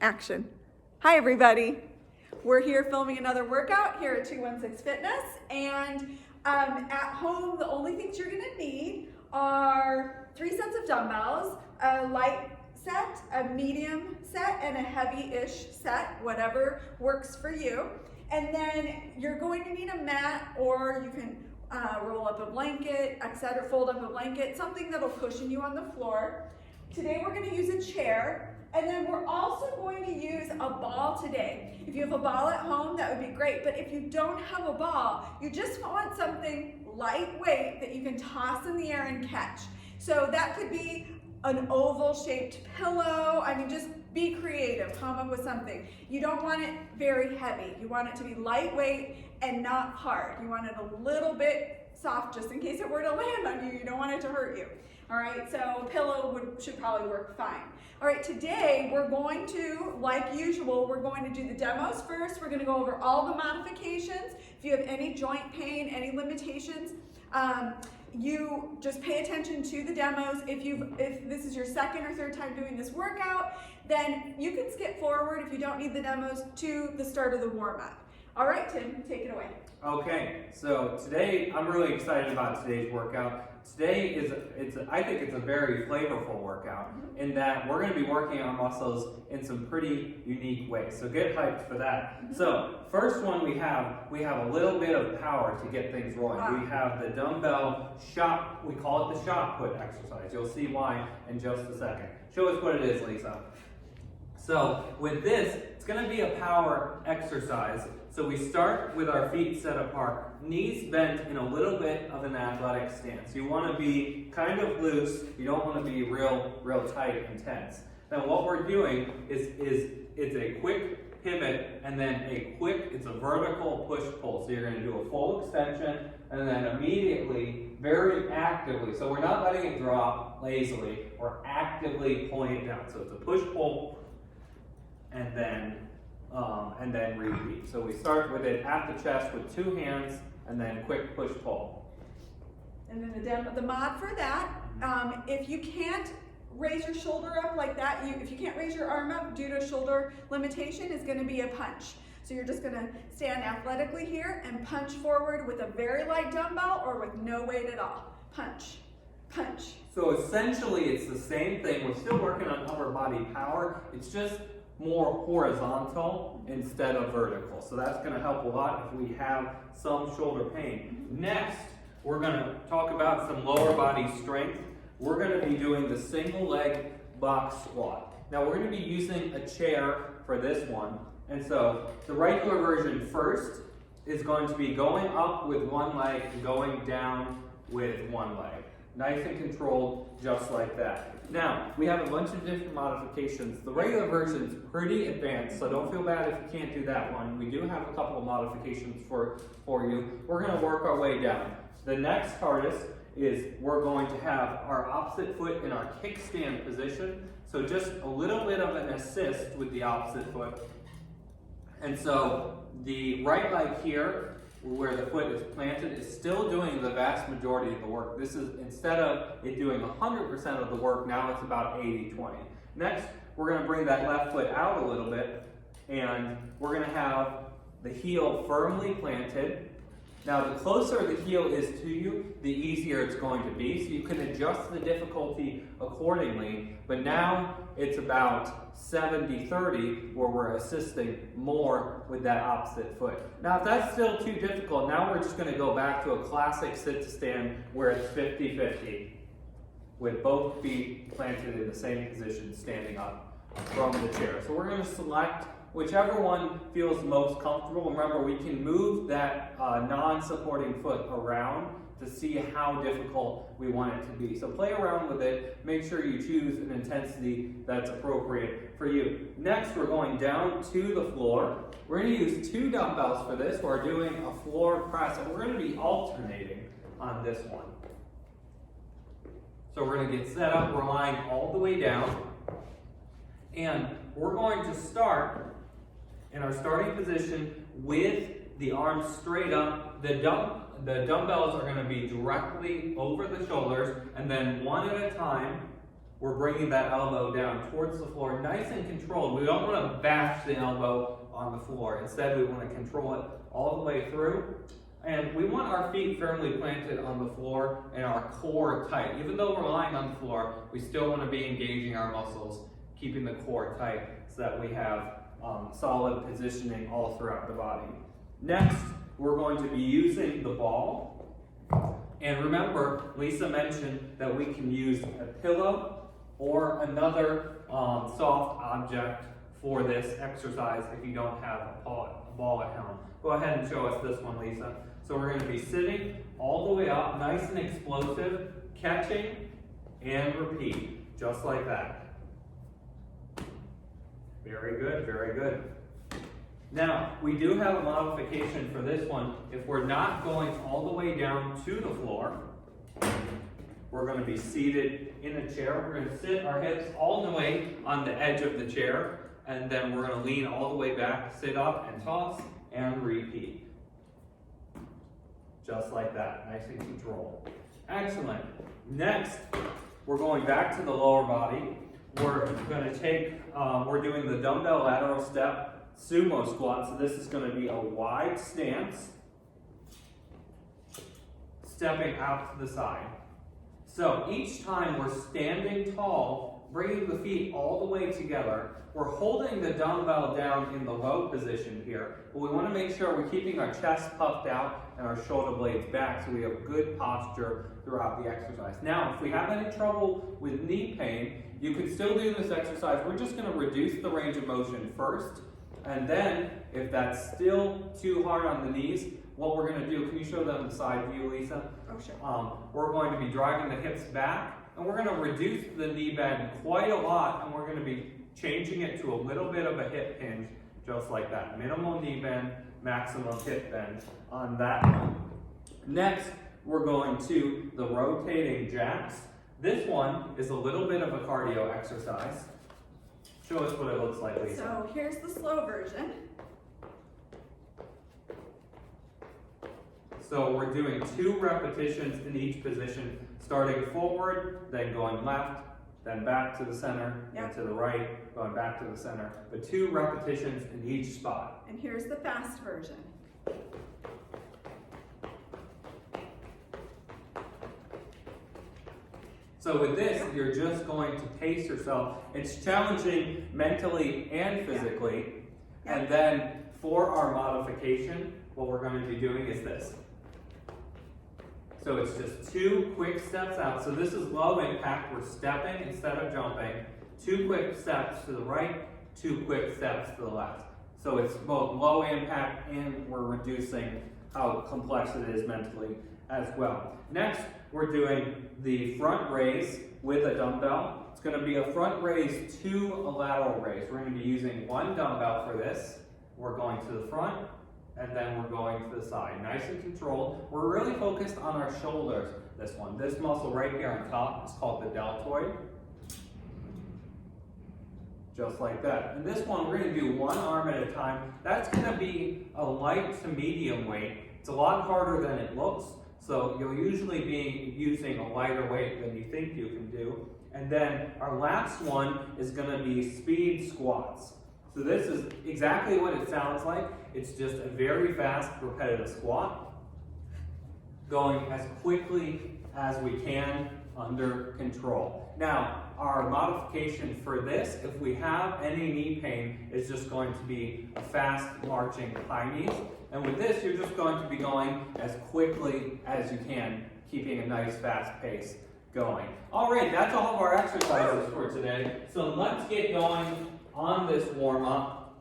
Action. Hi everybody. We're here filming another workout here at 216 Fitness, and at home the only things you're going to need are 3 sets of dumbbells, a light set, a medium set, and a heavy-ish set, whatever works for you. And then you're going to need a mat, or you can roll up a blanket, etc., fold up a blanket, something that'll cushion you on the floor. Today we're going to use a chair. And then we're also going to use a ball today. If you have a ball at home, that would be great. But if you don't have a ball, you just want something lightweight that you can toss in the air and catch. So that could be an oval shaped pillow. I mean, just be creative, come up with something. You don't want it very heavy. You want it to be lightweight and not hard. You want it a little bit soft just in case it were to land on you. You don't want it to hurt you. All right, so a pillow should probably work fine. All right, today we're going to, like usual, we're going to do the demos first. We're going to go over all the modifications. If you have any joint pain, any limitations, you just pay attention to the demos. If this is your second or third time doing this workout, then you can skip forward if you don't need the demos to the start of the warm-up. All right, Tim, take it away. Okay, so today I'm really excited about today's workout. Today I think it's a very flavorful workout in that we're going to be working our muscles in some pretty unique ways. So get hyped for that. So first one we have a little bit of power to get things rolling. We have the dumbbell shot, we call it the shot put exercise. You'll see why in just a second. Show us what it is, Lisa. So with this, it's going to be a power exercise. So we start with our feet set apart, knees bent in a little bit of an athletic stance. You want to be kind of loose. You don't want to be real tight and tense. Then what we're doing is it's a quick pivot and then it's a vertical push-pull. So you're going to do a full extension and then immediately, very actively, so we're not letting it drop lazily, we're actively pulling it down. So it's a push-pull and then repeat. So we start with it at the chest with 2 hands and then quick push-pull. And then the mod for that, if you can't raise your shoulder up like that, if you can't raise your arm up due to shoulder limitation, is going to be a punch. So you're just going to stand athletically here and punch forward with a very light dumbbell or with no weight at all. Punch, punch. So essentially it's the same thing. We're still working on upper body power. It's just more horizontal instead of vertical. So that's going to help a lot if we have some shoulder pain. Next, we're going to talk about some lower body strength. We're going to be doing the single leg box squat. Now we're going to be using a chair for this one. And so the regular version first is going to be going up with one leg and going down with one leg. Nice and controlled, just like that. Now, we have a bunch of different modifications. The regular version is pretty advanced, so don't feel bad if you can't do that one. We do have a couple of modifications for you. We're going to work our way down. The next hardest is we're going to have our opposite foot in our kickstand position. So just a little bit of an assist with the opposite foot. And so the right leg here, where the foot is planted, is still doing the vast majority of the work. This is, instead of it doing 100% of the work, now it's about 80-20. Next, we're going to bring that left foot out a little bit, and we're going to have the heel firmly planted. Now, the closer the heel is to you, the easier it's going to be, so you can adjust the difficulty accordingly, but now it's about 70-30 where we're assisting more with that opposite foot. Now, if that's still too difficult, now we're just going to go back to a classic sit to stand where it's 50-50 with both feet planted in the same position standing up from the chair. So we're going to select whichever one feels most comfortable. Remember, we can move that non-supporting foot around to see how difficult we want it to be. So play around with it. Make sure you choose an intensity that's appropriate for you. Next, we're going down to the floor. We're going to use 2 dumbbells for this. We're doing a floor press, and we're going to be alternating on this one. So we're going to get set up. We're lying all the way down. And we're going to start in our starting position with the arms straight up. The dumbbells are going to be directly over the shoulders, and then one at a time, we're bringing that elbow down towards the floor, nice and controlled. We don't want to bash the elbow on the floor. Instead, we want to control it all the way through. And we want our feet firmly planted on the floor and our core tight. Even though we're lying on the floor, we still want to be engaging our muscles, keeping the core tight so that we have solid positioning all throughout the body. Next, we're going to be using the ball. And remember, Lisa mentioned that we can use a pillow or another soft object for this exercise if you don't have a ball at home. Go ahead and show us this one, Lisa. So we're going to be sitting all the way up, nice and explosive, catching and repeat, just like that. Very good, very good. Now, we do have a modification for this one. If we're not going all the way down to the floor, we're going to be seated in a chair. We're going to sit our hips all the way on the edge of the chair, and then we're going to lean all the way back, sit up and toss, and repeat. Just like that, nice and controlled. Excellent. Next, we're going back to the lower body. We're going to take, we're doing the dumbbell lateral step sumo squat. So this is going to be a wide stance, stepping out to the side. So each time we're standing tall, bringing the feet all the way together, we're holding the dumbbell down in the low position here, but we want to make sure we're keeping our chest puffed out and our shoulder blades back so we have good posture throughout the exercise. Now, if we have any trouble with knee pain, you can still do this exercise. We're just going to reduce the range of motion first, and then if that's still too hard on the knees, what we're going to do, can you show them the side view, Lisa? Oh, sure. We're going to be driving the hips back, and we're going to reduce the knee bend quite a lot, and we're going to be changing it to a little bit of a hip hinge, just like that. Minimal knee bend, maximum hip bend on that one. Next, we're going to the rotating jacks. This one is a little bit of a cardio exercise. Show us what it looks like, Lisa. So here's the slow version. So we're doing 2 repetitions in each position, starting forward, then going left, then back to the center, Yep. and to the right, going back to the center. But 2 repetitions in each spot. And here's the fast version. So with this, you're just going to pace yourself. It's challenging mentally and physically. Yeah. And then for our modification, what we're going to be doing is this. So it's just 2 quick steps out. So this is low impact. We're stepping instead of jumping. 2 quick steps to the right, 2 quick steps to the left. So it's both low impact and we're reducing how complex it is mentally as well. Next, we're doing the front raise with a dumbbell. It's going to be a front raise to a lateral raise. We're going to be using 1 dumbbell for this. We're going to the front, and then we're going to the side. Nice and controlled. We're really focused on our shoulders, this one. This muscle right here on top is called the deltoid. Just like that. And this one, we're going to do 1 arm at a time. That's going to be a light to medium weight. It's a lot harder than it looks. So you'll usually be using a lighter weight than you think you can do. And then our last one is going to be speed squats. So this is exactly what it sounds like. It's just a very fast, repetitive squat, going as quickly as we can under control. Now, our modification for this, if we have any knee pain, is just going to be a fast marching high knees. And with this, you're just going to be going as quickly as you can, keeping a nice fast pace going. All right, that's all of our exercises for today. So let's get going on this warm-up,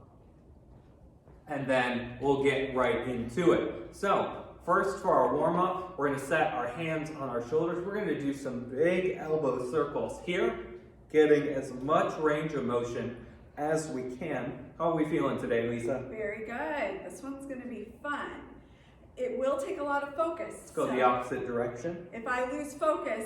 and then we'll get right into it. So first, for our warm-up, we're going to set our hands on our shoulders. We're going to do some big elbow circles here, getting as much range of motion as we can. How are we feeling today, Lisa? Very good. This one's going to be fun. It will take a lot of focus. Let's go the opposite direction. If I lose focus,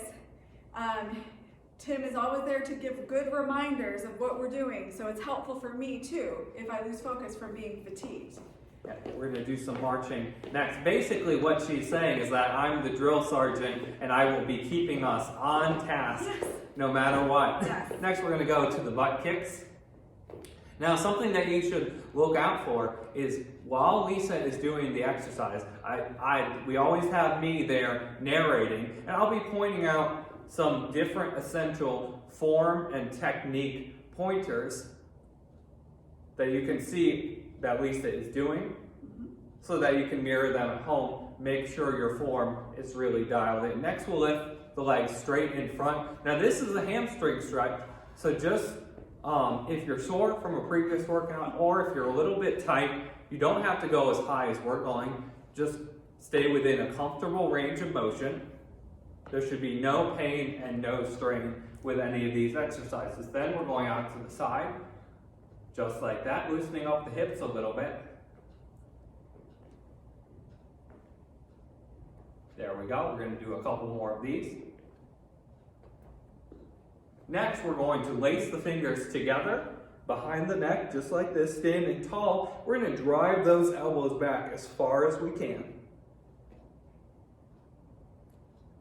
Tim is always there to give good reminders of what we're doing. So it's helpful for me too if I lose focus from being fatigued. Yeah, we're going to do some marching next. Basically, what she's saying is that I'm the drill sergeant and I will be keeping us on task no matter what. Yes. Next, we're going to go to the butt kicks. Now, something that you should look out for is while Lisa is doing the exercise, we always have me there narrating, and I'll be pointing out some different essential form and technique pointers that you can see that Lisa is doing, so that you can mirror them at home. Make sure your form is really dialed in. Next, we'll lift the legs straight in front. Now, this is a hamstring stretch, so just if you're sore from a previous workout, or if you're a little bit tight, you don't have to go as high as we're going. Just stay within a comfortable range of motion. There should be no pain and no strain with any of these exercises. Then we're going out to the side, just like that, loosening up the hips a little bit. There we go. We're going to do a couple more of these. Next, we're going to lace the fingers together behind the neck, just like this, standing tall. We're going to drive those elbows back as far as we can.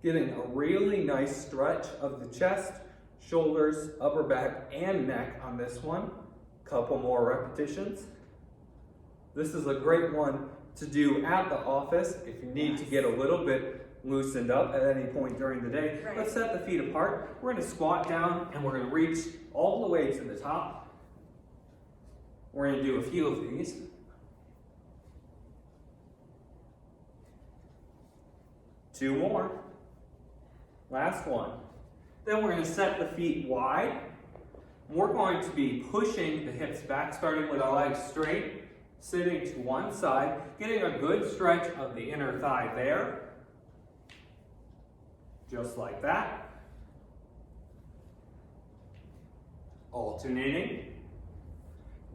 Getting a really nice stretch of the chest, shoulders, upper back, and neck on this one. Couple more repetitions. This is a great one to do at the office if you need to get a little bit loosened up at any point during the day. Right. Let's set the feet apart. We're going to squat down and we're going to reach all the way to the top. We're going to do a few of these. Two more. Last one. Then we're going to set the feet wide. We're going to be pushing the hips back, starting with our legs straight, sitting to one side, getting a good stretch of the inner thigh there. Just like that. Alternating.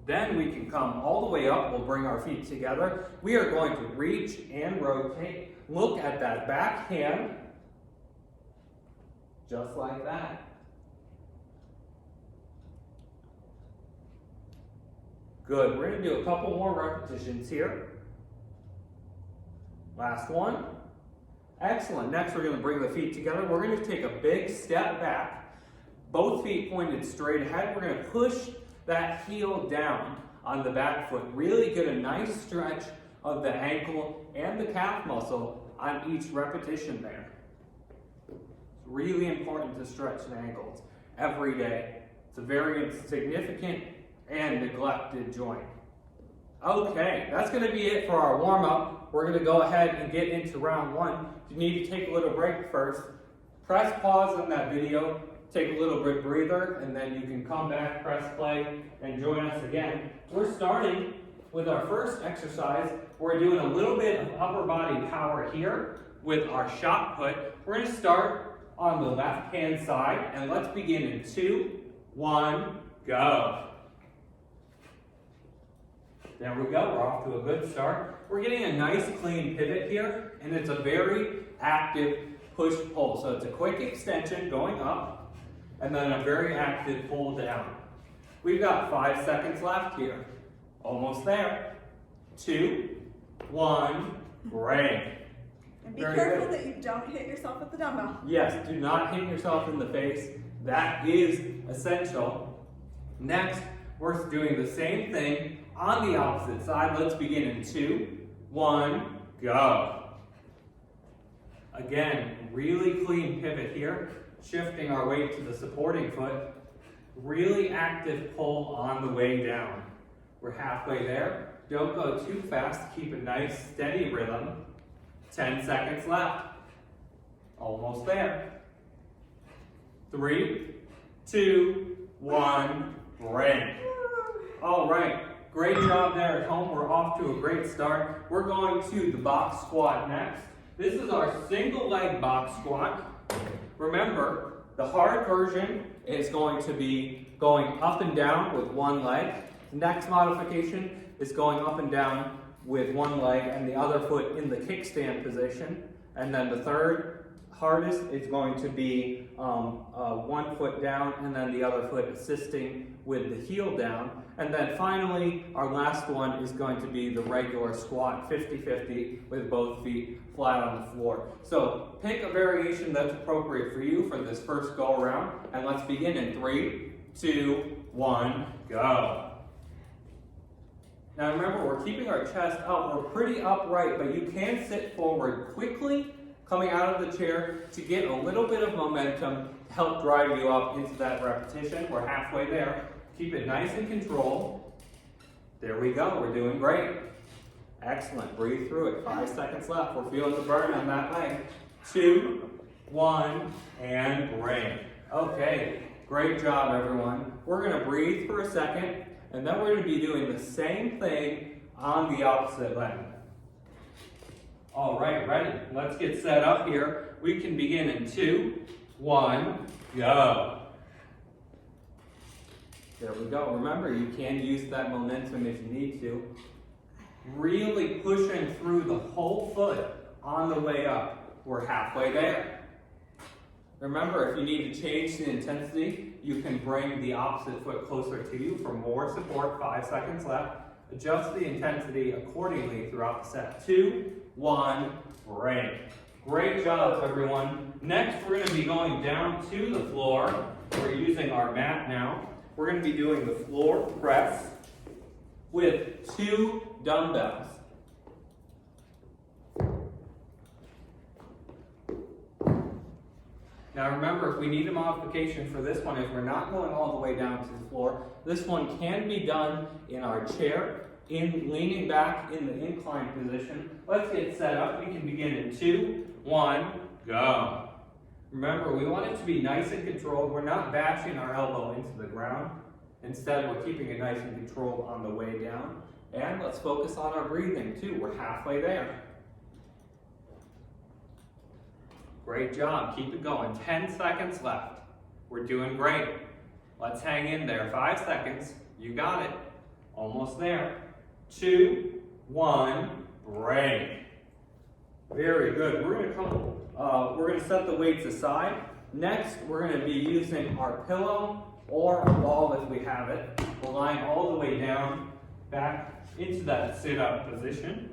Then we can come all the way up. We'll bring our feet together. We are going to reach and rotate. Look at that back hand. Just like that. Good. We're going to do a couple more repetitions here. Last one. Excellent. Next, we're going to bring the feet together. We're going to take a big step back. Both feet pointed straight ahead. We're going to push that heel down on the back foot. Really get a nice stretch of the ankle and the calf muscle on each repetition there. It's really important to stretch the ankles every day. It's a very significant and neglected joint. Okay, that's going to be it for our warm-up. We're going to go ahead and get into round one. If you need to take a little break first, press pause on that video, take a little bit breather, and then you can come back, press play, and join us again. We're starting with our first exercise. We're doing a little bit of upper body power here with our shot put. We're going to start on the left-hand side, and let's begin in 2, 1, go. There we go, we're off to a good start. We're getting a nice clean pivot here, and it's a very active push-pull. So it's a quick extension going up, and then a very active pull down. We've got 5 seconds left here. Almost there. 2, 1, break. And be Very careful good. that you don't hit yourself with the dumbbell. Yes, do not hit yourself in the face. That is essential. Next, we're doing the same thing on the opposite side. Let's begin in 2, 1, go. Again, really clean pivot here. Shifting our weight to the supporting foot. Really active pull on the way down. We're halfway there. Don't go too fast. Keep a nice steady rhythm. 10 seconds left. Almost there. 3, 2, 1, break. All right. Great job there at home. We're off to a great start. We're going to the box squat next. This is our single leg box squat. Remember, the hard version is going to be going up and down with one leg. The next modification is going up and down with one leg and the other foot in the kickstand position. And then the third hardest is going to be one foot down and then the other foot assisting with the heel down. And then finally, our last one is going to be the regular squat, 50-50 with both feet flat on the floor. So pick a variation that's appropriate for you for this first go around. And let's begin in 3, 2, 1, go. Now remember, we're keeping our chest up. We're pretty upright, but you can sit forward quickly, coming out of the chair to get a little bit of momentum to help drive you up into that repetition. We're halfway there. Keep it nice and controlled. There we go. We're doing great. Excellent. Breathe through it. 5 seconds left. We're feeling the burn on that leg. 2, 1, and break. Okay. Great job, everyone. We're going to breathe for a second, and then we're going to be doing the same thing on the opposite leg. All right, ready? Let's get set up here. We can begin in 2, 1, go. There we go. Remember, you can use that momentum if you need to. Really pushing through the whole foot on the way up. We're halfway there. Remember, if you need to change the intensity, you can bring the opposite foot closer to you for more support. 5 seconds left. Adjust the intensity accordingly throughout the set. 2, 1, break. Great job, everyone. Next, we're going to be going down to the floor. We're using our mat now. We're going to be doing the floor press with 2 dumbbells. Now remember, if we need a modification for this one, if we're not going all the way down to the floor, this one can be done in our chair, leaning back in the incline position. Let's get set up. We can begin in 2, 1, go. Remember, we want it to be nice and controlled. We're not bashing our elbow into the ground. Instead, we're keeping it nice and controlled on the way down. And let's focus on our breathing too. We're halfway there. Great job. Keep it going. 10 seconds left. We're doing great. Let's hang in there. 5 seconds. You got it. Almost there. 2, 1, break. Very good. We're going to set the weights aside. Next, we're going to be using our pillow or a ball if we have it. We're lying all the way down, back into that sit-up position.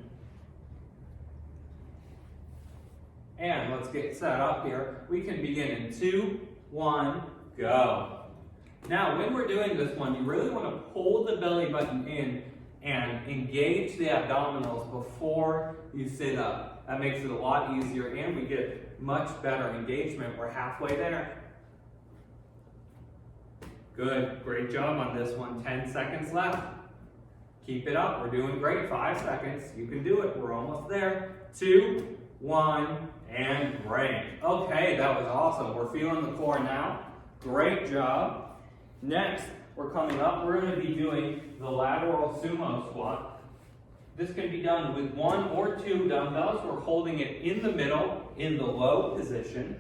And let's get set up here. We can begin in 2, 1, go. Now, when we're doing this one, you really want to pull the belly button in and engage the abdominals before you sit up. That makes it a lot easier, and we get much better engagement. We're halfway there. Good, great job on this one. 10 seconds left. Keep it up, we're doing great. 5 seconds, you can do it. We're almost there. 2, 1, and break. Okay, that was awesome. We're feeling the core now. Great job. Next, we're coming up. We're going to be doing the lateral sumo squat. This can be done with 1 or 2 dumbbells. We're holding it in the middle, in the low position.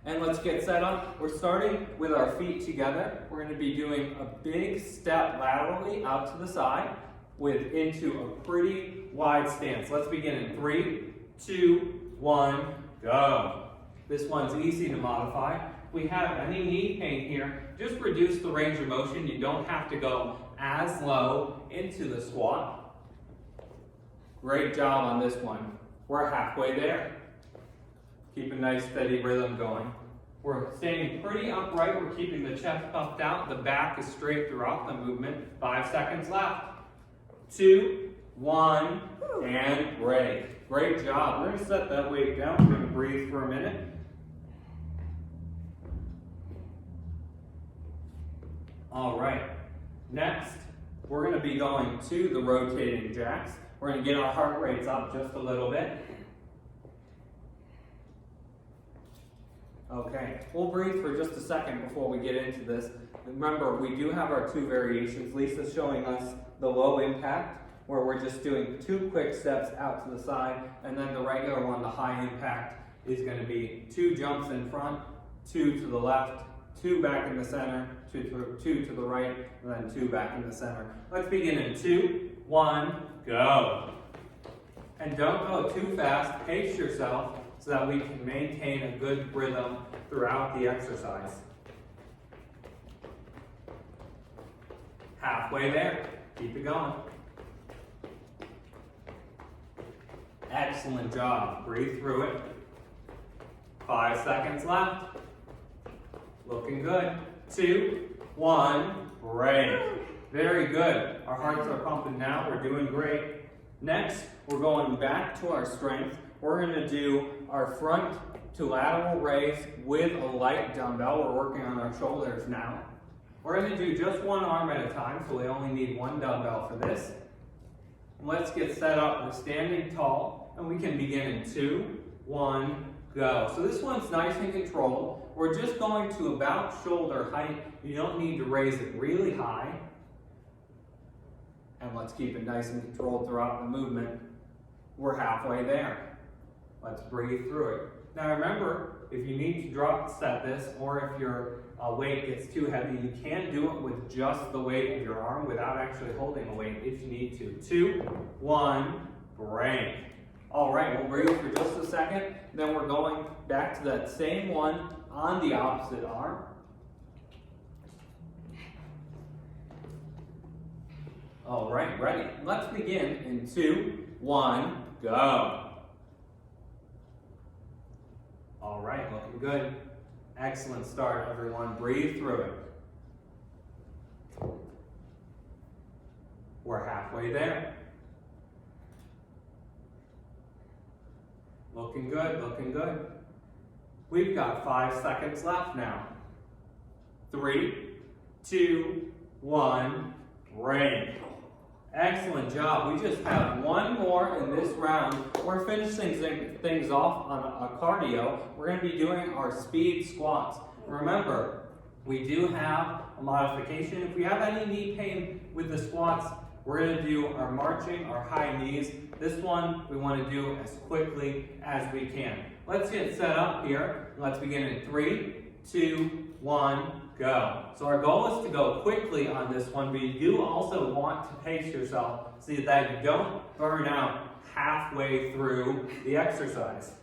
And let's get set up. We're starting with our feet together. We're going to be doing a big step laterally out to the side into a pretty wide stance. Let's begin in 3, 2, 1, go. This one's easy to modify. If we have any knee pain here, just reduce the range of motion. You don't have to go as low into the squat. Great job on this one. We're halfway there. Keep a nice steady rhythm going. We're staying pretty upright. We're keeping the chest puffed out. The back is straight throughout the movement. 5 seconds left. 2, 1, and break. Great job. We're going to set that weight down. We're going to breathe for a minute. All right. Next, we're going to be going to the rotating jacks. We're going to get our heart rates up just a little bit. Okay, we'll breathe for just a second before we get into this. Remember, we do have our 2 variations. Lisa's showing us the low impact, where we're just doing 2 quick steps out to the side, and then the regular one, the high impact, is going to be 2 jumps in front, 2 to the left, 2 back in the center, 2 to the right, and then 2 back in the center. Let's begin in 2, 1, go. And don't go too fast. Pace yourself so that we can maintain a good rhythm throughout the exercise. Halfway there. Keep it going. Excellent job. Breathe through it. 5 seconds left. Looking good. 2, 1, break. Very good. Our hearts are pumping now. We're doing great. Next, we're going back to our strength. We're going to do our front to lateral raise with a light dumbbell. We're working on our shoulders now. We're going to do just one arm at a time, so we only need one dumbbell for this. And let's get set up. We're standing tall, and we can begin in 2, 1, go. So this one's nice and controlled. We're just going to about shoulder height. You don't need to raise it really high. And let's keep it nice and controlled throughout the movement. We're halfway there. Let's breathe through it. Now remember, if you need to drop set this, or if your weight gets too heavy, you can do it with just the weight of your arm without actually holding a weight if you need to. 2, 1, break. All right, we'll breathe for just a second. Then we're going back to that same one on the opposite arm. All right, ready. Let's begin in 2, 1, go. All right, looking good. Excellent start, everyone. Breathe through it. We're halfway there. Looking good, looking good. We've got 5 seconds left now. 3, 2, 1, break. Excellent job. We just have one more in this round. We're finishing things off on a cardio. We're going to be doing our speed squats. Remember, we do have a modification. If we have any knee pain with the squats, we're going to do our marching, our high knees. This one we want to do as quickly as we can. Let's get set up here. Let's begin in 3, 2, 1, go. So our goal is to go quickly on this one, but you do also want to pace yourself so that you don't burn out halfway through the exercise.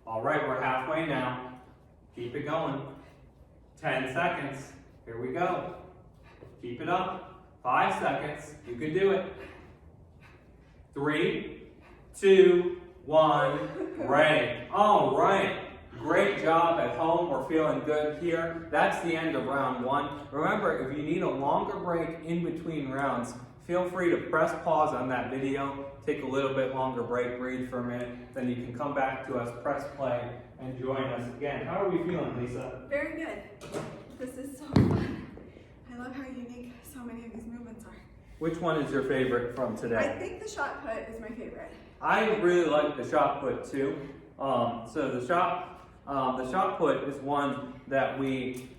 All right, we're halfway now. Keep it going. 10 seconds. Here we go. Keep it up. 5 seconds. You can do it. 3, 2, 1, break. All right. Great job at home. We're feeling good here. That's the end of round 1. Remember, if you need a longer break in between rounds, feel free to press pause on that video, take a little bit longer break, breathe for a minute, then you can come back to us, press play, and join us again. How are we feeling, Lisa? Very good. This is so fun. I love how unique so many of these movements are. Which one is your favorite from today? I think the shot put is my favorite. I really like the shot put too. So the shot put is one that we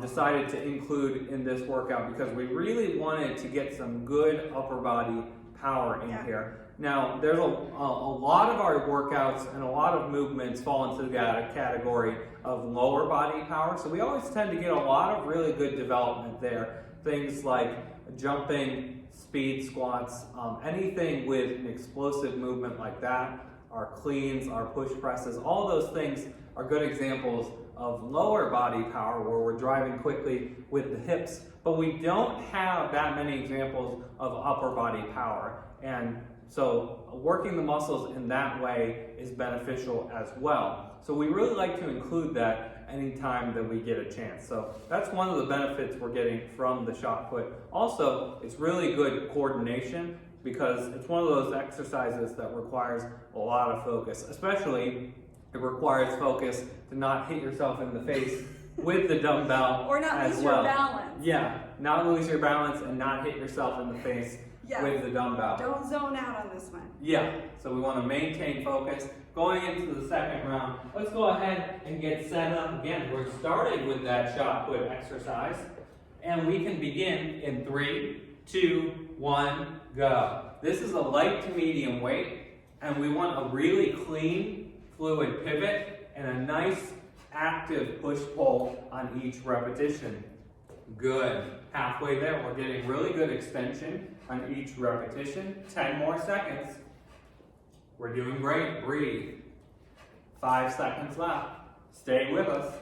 decided to include in this workout because we really wanted to get some good upper body power in here. Now, there's a lot of our workouts and a lot of movements fall into the category of lower body power. So we always tend to get a lot of really good development there. Things like jumping, speed squats, anything with an explosive movement like that, our cleans, our push presses, all those things are good examples of lower body power where we're driving quickly with the hips, but we don't have that many examples of upper body power. And so working the muscles in that way is beneficial as well. So we really like to include that anytime that we get a chance. So that's one of the benefits we're getting from the shot put. Also, it's really good coordination because it's one of those exercises that requires a lot of focus, especially it requires focus to not hit yourself in the face with the dumbbell or not as lose well. your balance. Yeah, not lose your balance and not hit yourself in the face with the dumbbell. Don't zone out on this one. Yeah, so we want to maintain focus. Going into the second round, let's go ahead and get set up again. We're starting with that shot put exercise, and we can begin in 3, 2, 1, go. This is a light to medium weight, and we want a really clean, fluid pivot and a nice active push-pull on each repetition. Good. Halfway there, we're getting really good extension on each repetition. 10 more seconds. We're doing great. Breathe. 5 seconds left. Stay with us.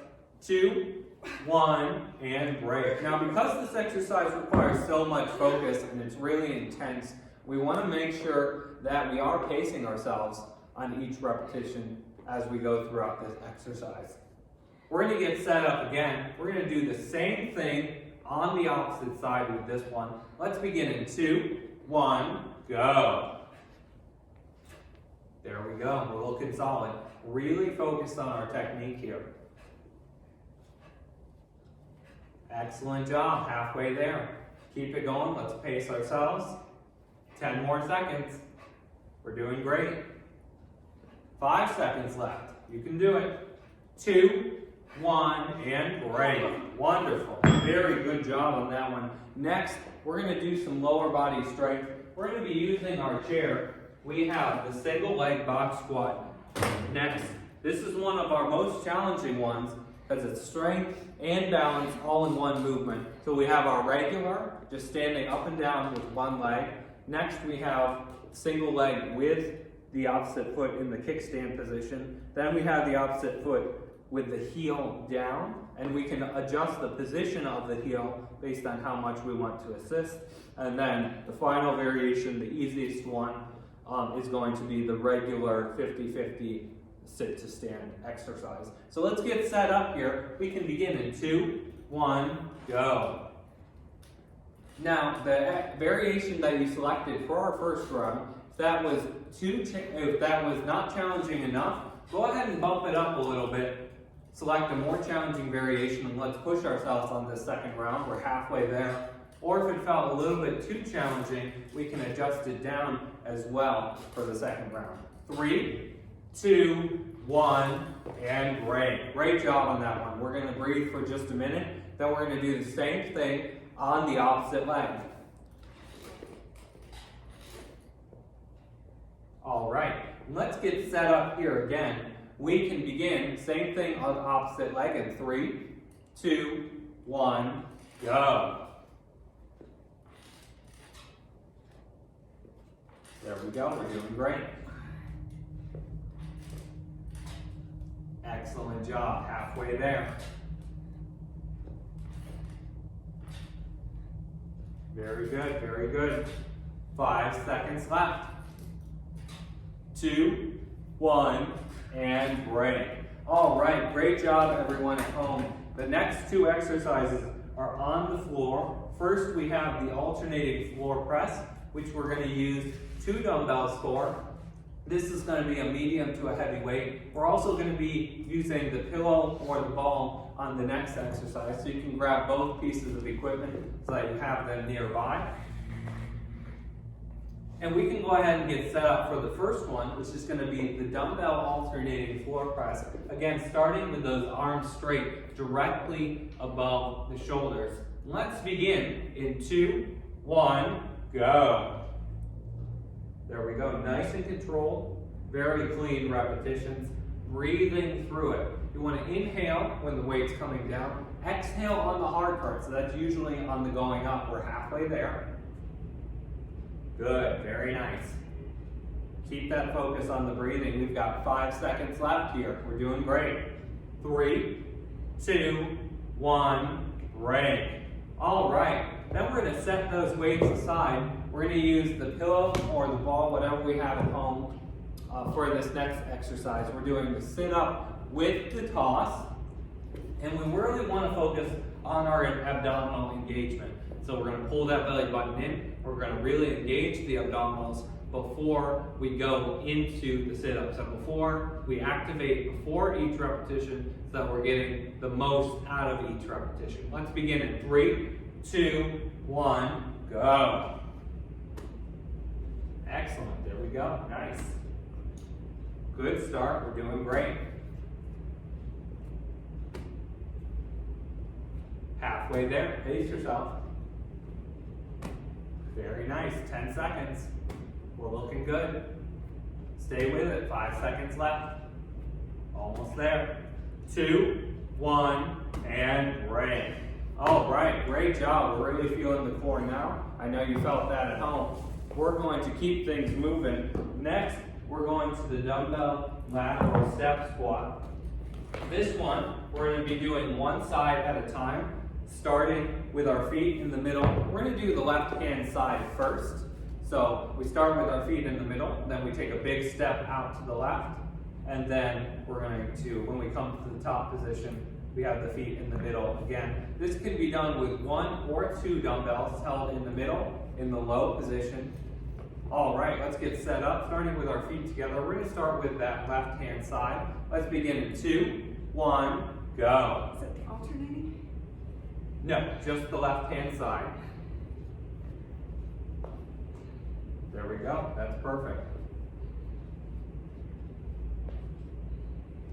2, 1, and break. Now, because this exercise requires so much focus and it's really intense, we want to make sure that we are pacing ourselves on each repetition as we go throughout this exercise. We're going to get set up again. We're going to do the same thing on the opposite side with this one. Let's begin in 2, 1, go. There we go. We're looking solid. Really focused on our technique here. Excellent job. Halfway there. Keep it going. Let's pace ourselves. 10 more seconds. We're doing great. 5 seconds left. You can do it. 2, 1, and break. Wonderful. Very good job on that one. Next, we're going to do some lower body strength. We're going to be using our chair. We have the single leg box squat. Next, this is one of our most challenging ones because it's strength and balance all in one movement. So we have our regular, just standing up and down with one leg. Next, we have single leg with the opposite foot in the kickstand position. Then we have the opposite foot with the heel down, and we can adjust the position of the heel based on how much we want to assist. And then the final variation, the easiest one, is going to be the regular 50-50 sit to stand exercise. So let's get set up here. We can begin in 2, 1, go. Now, the variation that you selected for our first run, if that was not challenging enough, go ahead and bump it up a little bit. Select a more challenging variation and let's push ourselves on this second round. We're halfway there. Or if it felt a little bit too challenging, we can adjust it down as well for the second round. 3, 2, 1, and break. Great job on that one. We're going to breathe for just a minute. Then we're going to do the same thing on the opposite leg. All right, let's get set up here again. We can begin, same thing on the opposite leg in 3, 2, 1, go. There we go, we're doing great. Excellent job, halfway there. Very good, very good. 5 seconds left. 2, 1, and break. All right, great job everyone at home. The next 2 exercises are on the floor. First, we have the alternating floor press, which we're going to use 2 dumbbells for. This is going to be a medium to a heavy weight. We're also going to be using the pillow or the ball on the next exercise, so you can grab both pieces of equipment so that you have them nearby. And we can go ahead and get set up for the first one, which is going to be the dumbbell alternating floor press. Again, starting with those arms straight, directly above the shoulders. Let's begin in 2, 1, go. There we go, nice and controlled, very clean repetitions, breathing through it. You want to inhale when the weight's coming down, exhale on the hard part, so that's usually on the going up. We're halfway there. Good, very nice. Keep that focus on the breathing. We've got 5 seconds left here. We're doing great. 3, 2, 1, break. All right, then we're gonna set those weights aside. We're gonna use the pillow or the ball, whatever we have at home, for this next exercise. We're doing the sit up with the toss, and we really wanna focus on our abdominal engagement. So we're gonna pull that belly button in. We're gonna really engage the abdominals before we go into the sit-up. So before we activate before each repetition, so that we're getting the most out of each repetition. Let's begin in 3, 2, 1, go. Excellent, there we go, nice. Good start, we're doing great. Halfway there, pace yourself. Very nice, 10 seconds. We're looking good. Stay with it, 5 seconds left. Almost there. 2, 1, and break. All right, great job. We're really feeling the core now. I know you felt that at home. We're going to keep things moving. Next, we're going to the dumbbell lateral step squat. This one, we're going to be doing one side at a time, starting with our feet in the middle. We're going to do the left-hand side first. So we start with our feet in the middle, then we take a big step out to the left, and then we're going to, when we come to the top position, we have the feet in the middle again. This can be done with 1 or 2 dumbbells held in the middle, in the low position. All right, let's get set up, starting with our feet together. We're going to start with that left-hand side. Let's begin in 2, 1, go. Is it alternating? No, just the left-hand side. There we go, that's perfect.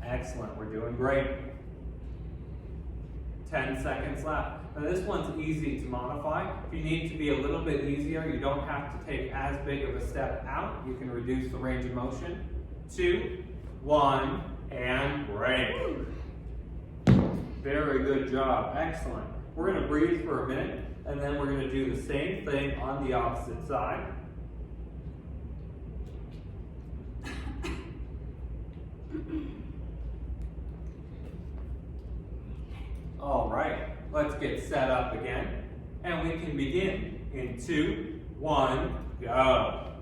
Excellent, we're doing great. 10 seconds left. Now this one's easy to modify. If you need to be a little bit easier, you don't have to take as big of a step out. You can reduce the range of motion. 2, 1, and break. Very good job, excellent. We're gonna breathe for a minute, and then we're gonna do the same thing on the opposite side. All right, let's get set up again, and we can begin in 2, 1, go.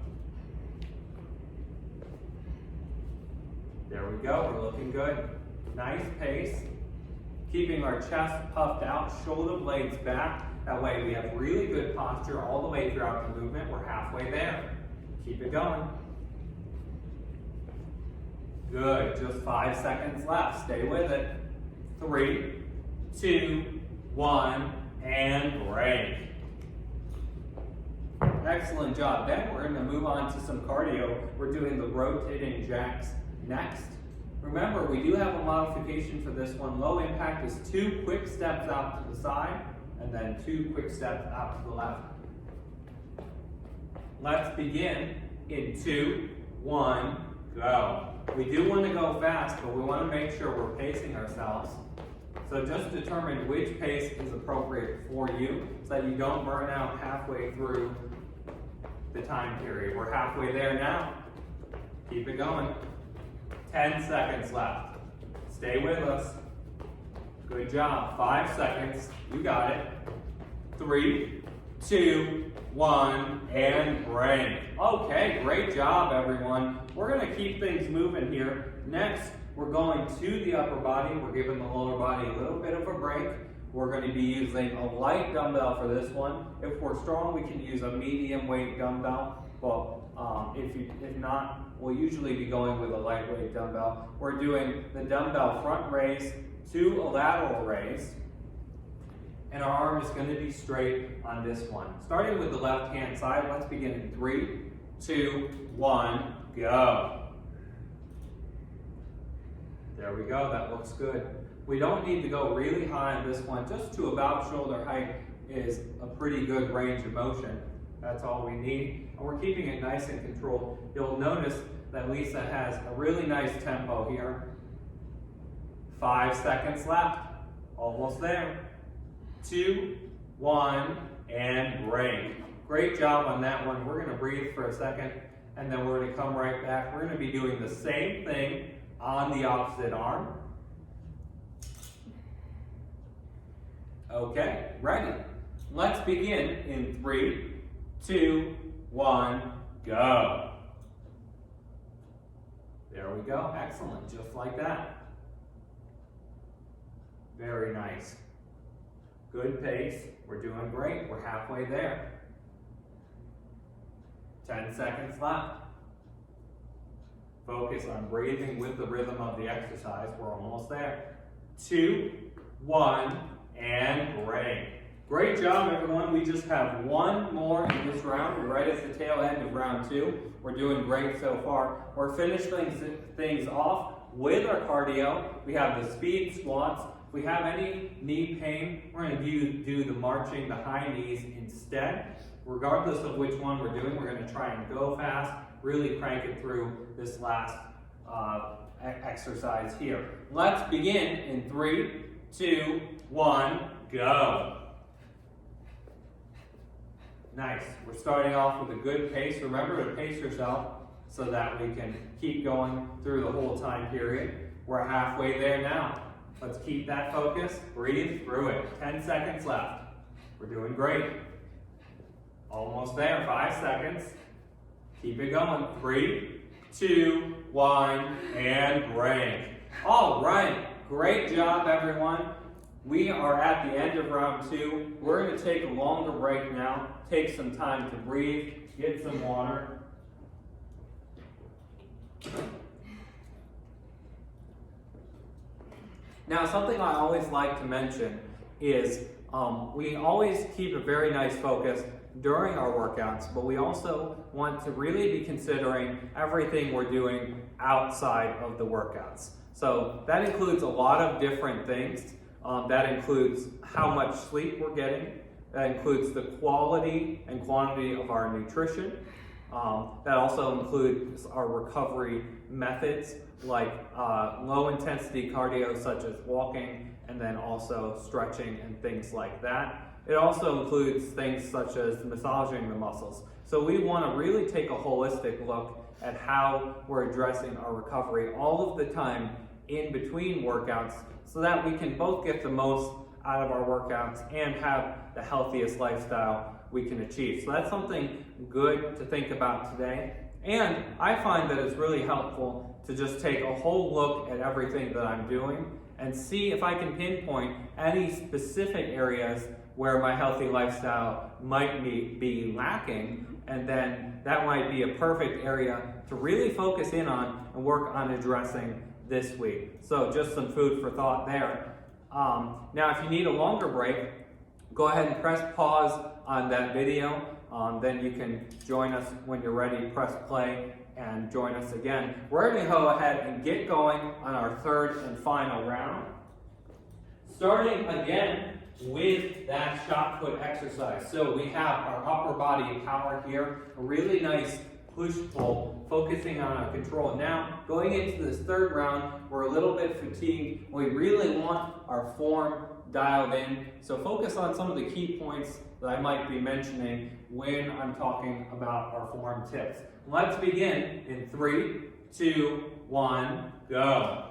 There we go, we're looking good. Nice pace. Keeping our chest puffed out, shoulder blades back. That way we have really good posture all the way throughout the movement. We're halfway there. Keep it going. Good, just 5 seconds left. Stay with it. 3, 2, 1, and break. Excellent job. Then we're going to move on to some cardio. We're doing the rotating jacks next. Remember, we do have a modification for this one. Low impact is 2 quick steps out to the side, and then 2 quick steps out to the left. Let's begin in 2, 1, go. We do want to go fast, but we want to make sure we're pacing ourselves. So just determine which pace is appropriate for you so that you don't burn out halfway through the time period. We're halfway there now. Keep it going. 10 seconds left. Stay with us. Good job. 5 seconds. You got it. 3, 2, 1, and break. Okay, great job, everyone. We're going to keep things moving here. Next, we're going to the upper body. We're giving the lower body a little bit of a break. We're going to be using a light dumbbell for this one. If we're strong, we can use a medium weight dumbbell. Well, if not, we'll usually be going with a lightweight dumbbell. We're doing the dumbbell front raise to a lateral raise. And our arm is going to be straight on this one. Starting with the left-hand side, let's begin in 3, 2, 1, go. There we go, that looks good. We don't need to go really high on this one. Just to about shoulder height is a pretty good range of motion. That's all we need. And we're keeping it nice and controlled. You'll notice that Lisa has a really nice tempo here. 5 seconds left. Almost there. 2, 1, and break. Great job on that one. We're going to breathe for a second, and then we're going to come right back. We're going to be doing the same thing on the opposite arm. Okay, ready. Let's begin in 3, 2, 1, go. There we go. Excellent. Just like that. Very nice. Good pace. We're doing great. We're halfway there. 10 seconds left. Focus on breathing with the rhythm of the exercise. We're almost there. 2, 1, and break. Great job, everyone. We just have one more in this round. We're right at the tail end of round 2. We're doing great so far. We're finishing things off with our cardio. We have the speed squats. If we have any knee pain, we're going to do the marching, the high knees instead. Regardless of which one we're doing, we're going to try and go fast, really crank it through this last exercise here. Let's begin in 3, 2, 1, go. Nice. We're starting off with a good pace. Remember to pace yourself so that we can keep going through the whole time period. We're halfway there now. Let's keep that focus. Breathe through it. 10 seconds left. We're doing great. Almost there. 5 seconds. Keep it going. 3, 2, 1, and break. All right. Great job, everyone. We are at the end of round 2. We're going to take a longer break now. Take some time to breathe. Get some water. Now, something I always like to mention is we always keep a very nice focus during our workouts, but we also want to really be considering everything we're doing outside of the workouts. So that includes a lot of different things. That includes how much sleep we're getting. That includes the quality and quantity of our nutrition. That also includes our recovery methods like low intensity cardio such as walking, and then also stretching and things like that. It also includes things such as massaging the muscles. So we want to really take a holistic look at how we're addressing our recovery all of the time in between workouts so that we can both get the most out of our workouts and have the healthiest lifestyle we can achieve. So that's something good to think about today. And I find that it's really helpful to just take a whole look at everything that I'm doing and see if I can pinpoint any specific areas where my healthy lifestyle might be lacking, and then that might be a perfect area to really focus in on and work on addressing this week. So just some food for thought there. Now, if you need a longer break, go ahead and press pause on that video. Then you can join us when you're ready. Press play and join us again. We're going to go ahead and get going on our third and final round. Starting again with that shot put exercise. So we have our upper body power here, a really nice push-pull, focusing on our control. Now, going into this third round, we're a little bit fatigued. We really want our form dialed in. So focus on some of the key points that I might be mentioning when I'm talking about our form tips. Let's begin in 3, 2, 1, go.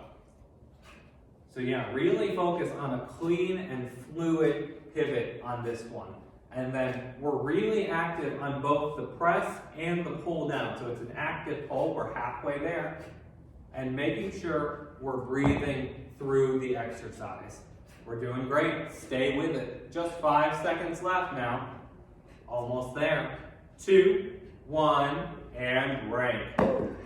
So yeah, really focus on a clean and fluid pivot on this one. And then we're really active on both the press and the pull down. So it's an active pull, we're halfway there. And making sure we're breathing through the exercise. We're doing great, stay with it. Just 5 seconds left now. Almost there. 2, 1, and break.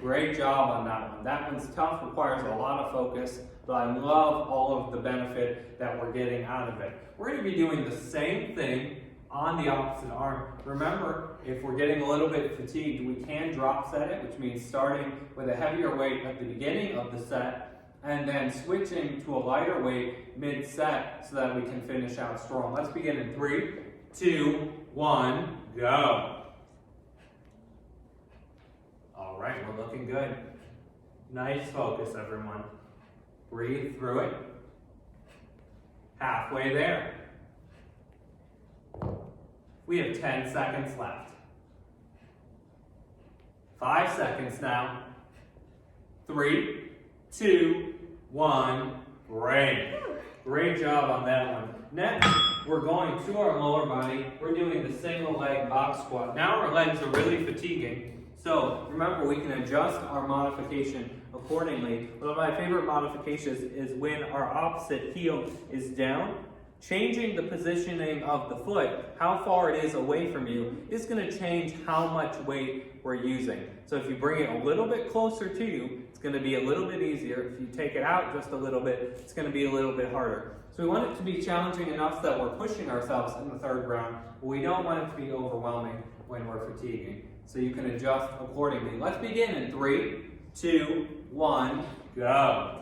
Great job on that one. That one's tough, requires a lot of focus, but I love all of the benefit that we're getting out of it. We're going to be doing the same thing on the opposite arm. Remember, if we're getting a little bit fatigued, we can drop set it, which means starting with a heavier weight at the beginning of the set, and then switching to a lighter weight mid-set so that we can finish out strong. Let's begin in 3, 2, 1, go. All right, we're looking good. Nice focus, everyone. Breathe through it. Halfway there. We have 10 seconds left. 5 seconds now. 3, 2, 1, break. Great job on that one. Next, we're going to our lower body. We're doing the single leg box squat. Now our legs are really fatiguing. So remember, we can adjust our modification accordingly. One of my favorite modifications is when our opposite heel is down. Changing the positioning of the foot, how far it is away from you, is going to change how much weight we're using. So if you bring it a little bit closer to you, it's going to be a little bit easier. If you take it out just a little bit, it's going to be a little bit harder. So we want it to be challenging enough that we're pushing ourselves in the third round, but we don't want it to be overwhelming when we're fatiguing. So you can adjust accordingly. Let's begin in 3, 2, 1, go.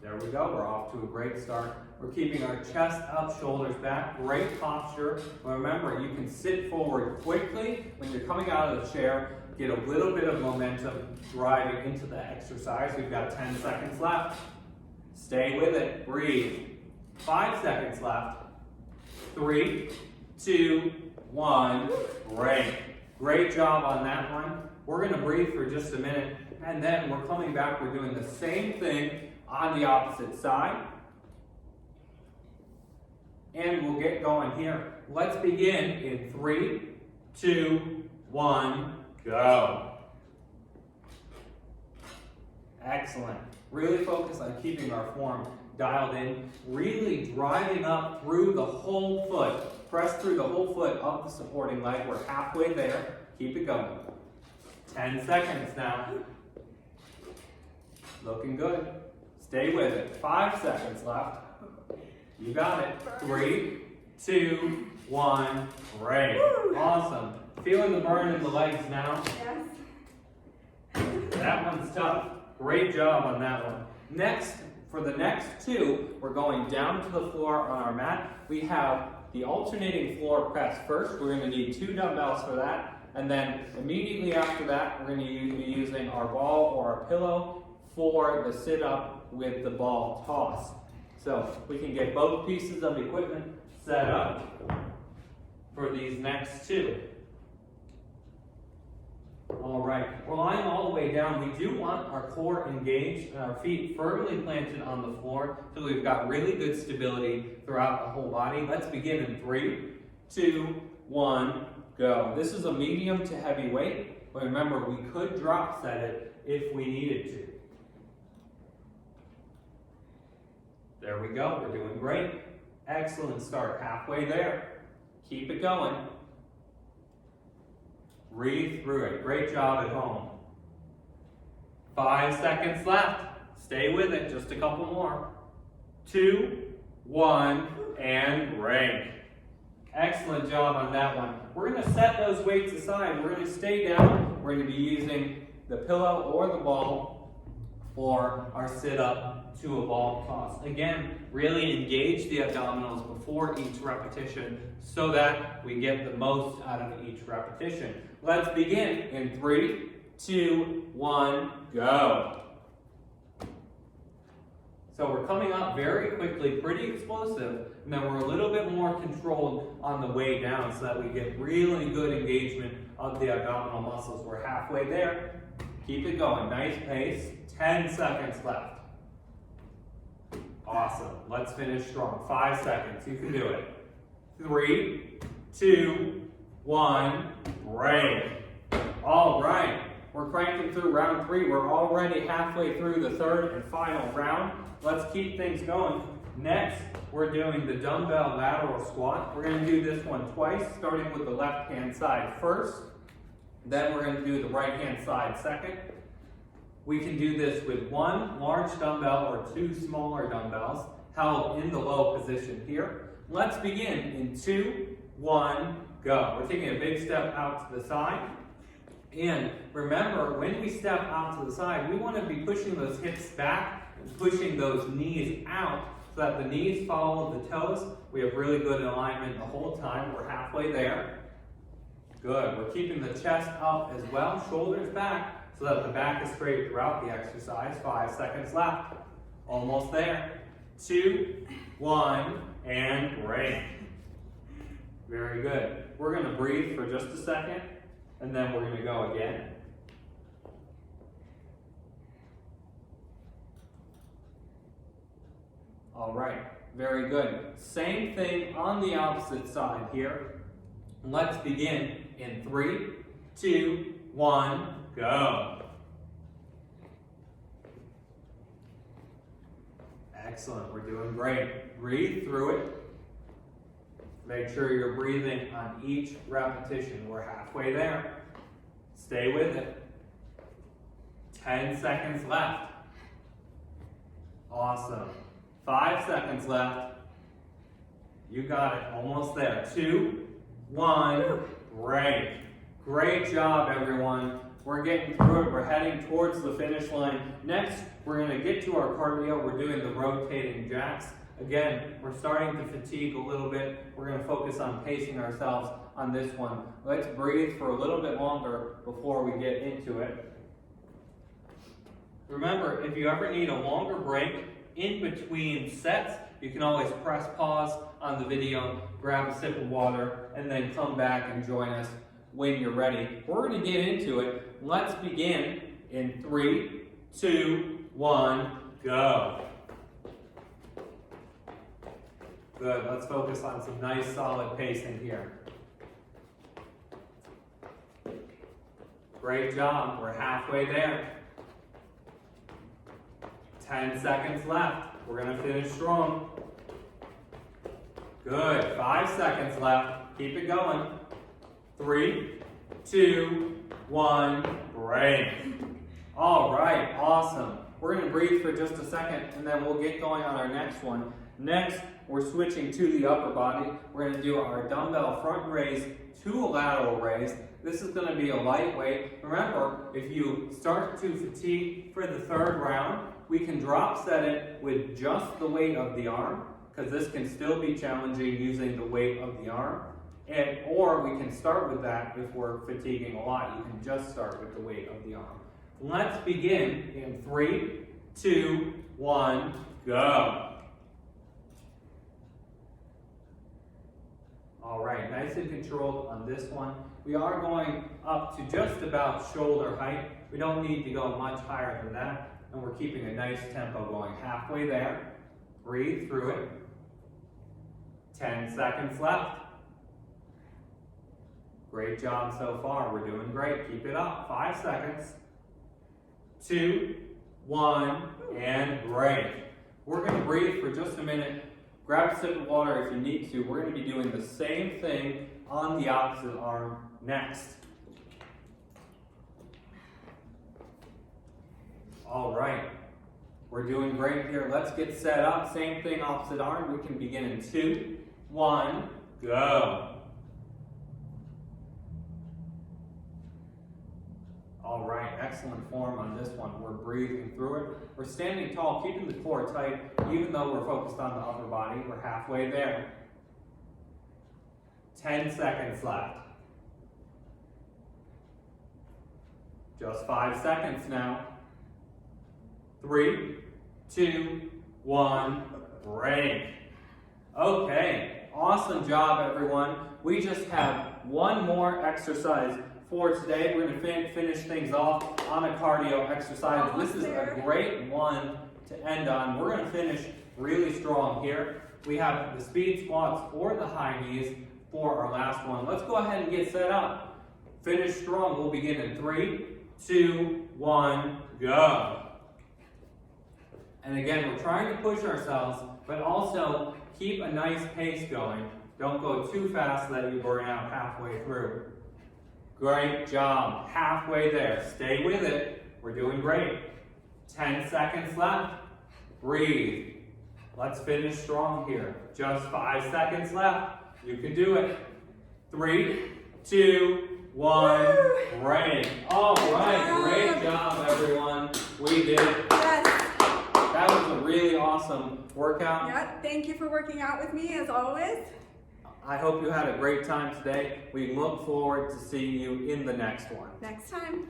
There we go, we're off to a great start. We're keeping our chest up, shoulders back, great posture. Remember, you can sit forward quickly when you're coming out of the chair, get a little bit of momentum driving into the exercise. We've got 10 seconds left. Stay with it, breathe. 5 seconds left. 3, 2, 1, break. Great job on that one. We're gonna breathe for just a minute, and then we're coming back. We're doing the same thing on the opposite side. And we'll get going here. Let's begin in 3, 2, 1, go. Excellent. Really focus on keeping our form dialed in, really driving up through the whole foot. Press through the whole foot up the supporting leg. We're halfway there. Keep it going. 10 seconds now. Looking good. Stay with it. 5 seconds left. You got it. 3, 2, 1, break. Awesome. Feeling the burn in the legs now? Yes. That one's tough. Great job on that one. Next, for the next 2, we're going down to the floor on our mat. We have the alternating floor press. First, we're going to need 2 dumbbells for that. And then immediately after that, we're going to be using our ball or our pillow for the sit-up with the ball toss. So we can get both pieces of equipment set up for these next 2. All right, we're lying all the way down. We do want our core engaged and our feet firmly planted on the floor so we've got really good stability throughout the whole body. Let's begin in 3, 2, 1, go. This is a medium to heavy weight, but remember, we could drop set it if we needed to. There we go, we're doing great. Excellent start, halfway there. Keep it going. Breathe through it. Great job at home. 5 seconds left. Stay with it, just a couple more. 2, 1, and break. Excellent job on that one. We're going to set those weights aside. We're going to stay down. We're going to be using the pillow or the ball for our sit-up to a ball toss. Again, really engage the abdominals before each repetition so that we get the most out of each repetition. Let's begin in 3, 2, 1, go. So we're coming up very quickly, pretty explosive, and then we're a little bit more controlled on the way down so that we get really good engagement of the abdominal muscles. We're halfway there. Keep it going, nice pace. 10 seconds left. Awesome, let's finish strong. 5 seconds, you can do it. 3, 2, 1, break. All right, we're cranking through round 3. We're already halfway through the 3rd and final round. Let's keep things going. Next, we're doing the dumbbell lateral squat. We're going to do this one twice, starting with the left-hand side first. Then we're going to do the right-hand side second. We can do this with 1 large dumbbell or 2 smaller dumbbells held in the low position here. Let's begin in 2, 1, go. We're taking a big step out to the side. And remember, when we step out to the side, we want to be pushing those hips back and pushing those knees out so that the knees follow the toes. We have really good alignment the whole time. We're halfway there. Good. We're keeping the chest up as well, shoulders back, so that the back is straight throughout the exercise. 5 seconds left. Almost there. 2, 1, and break. Very good. We're going to breathe for just a second, and then we're going to go again. All right. Very good. Same thing on the opposite side here. Let's begin in 3, 2, 1, go. Excellent, we're doing great. Breathe through it. Make sure you're breathing on each repetition. We're halfway there. Stay with it. 10 seconds left. Awesome. 5 seconds left. You got it, almost there. 2, 1, break. Great job, everyone. We're getting through it. We're heading towards the finish line. Next, we're going to get to our cardio. We're doing the rotating jacks. Again, we're starting to fatigue a little bit. We're going to focus on pacing ourselves on this one. Let's breathe for a little bit longer before we get into it. Remember, if you ever need a longer break in between sets, you can always press pause on the video, grab a sip of water, and then come back and join us when you're ready. We're going to get into it. Let's begin in 3, 2, 1, go. Good, let's focus on some nice solid pacing here. Great job, we're halfway there. 10 seconds left, we're gonna finish strong. Good, 5 seconds left, keep it going. 3, 2, 1, break. All right, awesome. We're gonna breathe for just a second and then we'll get going on our next one. Next, we're switching to the upper body. We're gonna do our dumbbell front raise to a lateral raise. This is gonna be a lightweight. Remember, if you start to fatigue for the third round, we can drop set it with just the weight of the arm, because this can still be challenging using the weight of the arm. Or we can start with that if we're fatiguing a lot. You can just start with the weight of the arm. Let's begin in 3, 2, 1, go. All right, nice and controlled on this one. We are going up to just about shoulder height. We don't need to go much higher than that. And we're keeping a nice tempo going halfway there. Breathe through it. 10 seconds left. Great job so far. We're doing great. Keep it up. 5 seconds. 2, 1, and break. We're going to breathe for just a minute. Grab a sip of water if you need to. We're going to be doing the same thing on the opposite arm next. All right. We're doing great here. Let's get set up. Same thing, opposite arm. We can begin in 2, 1, go. All right, excellent form on this one. We're breathing through it. We're standing tall, keeping the core tight, even though we're focused on the upper body. We're halfway there. 10 seconds left. Just 5 seconds now. 3, 2, 1, break. Okay, awesome job, everyone. We just have one more exercise for today. We're going to finish things off on a cardio exercise. This is a great one to end on. We're going to finish really strong here. We have the speed squats or the high knees for our last one. Let's go ahead and get set up. Finish strong. We'll begin in 3, 2, 1, go. And again, we're trying to push ourselves, but also keep a nice pace going. Don't go too fast that you burn out halfway through. Great job. Halfway there. Stay with it. We're doing great. 10 seconds left. Breathe. Let's finish strong here. Just 5 seconds left. You can do it. 3, 2, 1, break. All right. Great job, everyone. We did it. Yes. That was a really awesome workout. Yeah, thank you for working out with me as always. I hope you had a great time today. We look forward to seeing you in the next one. Next time.